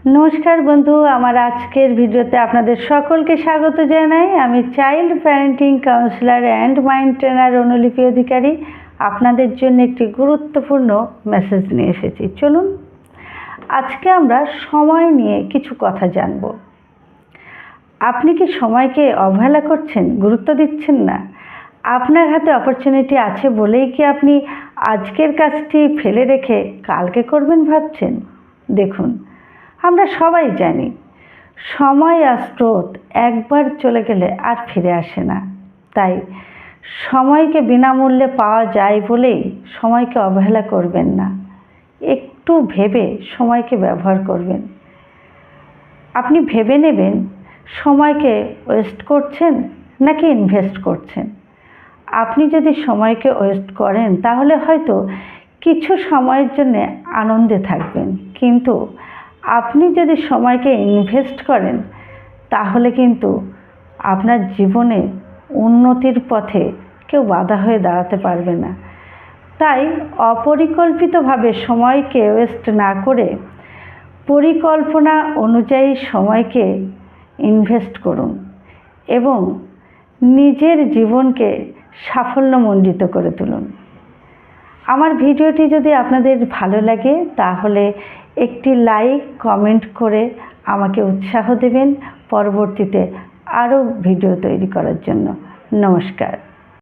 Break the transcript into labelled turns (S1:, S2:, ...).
S1: নমস্কার বন্ধু, আমার আজকের ভিডিওতে আপনাদের সকলকে স্বাগত জানাই। আমি child parenting councillor and mind trainer অনুলিপি অধিকারী আপনাদের জন্য একটি গুরুত্বপূর্ণ মেসেজ নিয়ে এসেছি। চলুন আজকে আমরা সময় নিয়ে কিছু কথা জানব। আপনি কি সময়কে অবহেলা করছেন, গুরুত্ব দিচ্ছেন না? আপনার হাতে অপরচুনিটি আছে বলেই কি আপনি আজকের কাজটি ফেলে রেখে কালকে করবেন ভাবছেন? দেখুন, আমরা সবাই জানি সময় আর স্রোত একবার চলে গেলে আর ফিরে আসে না। তাই সময়কে বিনামূল্যে পাওয়া যায় বলেই সময়কে অবহেলা করবেন না। একটু ভেবে সময়কে ব্যবহার করবেন। আপনি ভেবে নেবেন সময়কে ওয়েস্ট করছেন নাকি ইনভেস্ট করছেন। আপনি যদি সময়কে ওয়েস্ট করেন তাহলে হয়তো কিছু সময়ের জন্য আনন্দে থাকবেন, কিন্তু আপনি যদি সময়কে ইনভেস্ট করেন তাহলে কিন্তু আপনার জীবনে উন্নতির পথে কেউ বাধা হয়ে দাঁড়াতে পারবে না। তাই অপরিকল্পিতভাবে সময়কে ওয়েস্ট না করে পরিকল্পনা অনুযায়ী সময়কে ইনভেস্ট করুন এবং নিজের জীবনকে সাফল্যমণ্ডিত করে তুলুন। আমার ভিডিওটি যদি আপনাদের ভালো লাগে তাহলে একটি লাইক কমেন্ট করে আমাকে উৎসাহ দেবেন পরবর্তীতে আরও ভিডিও তৈরি করার জন্য। নমস্কার।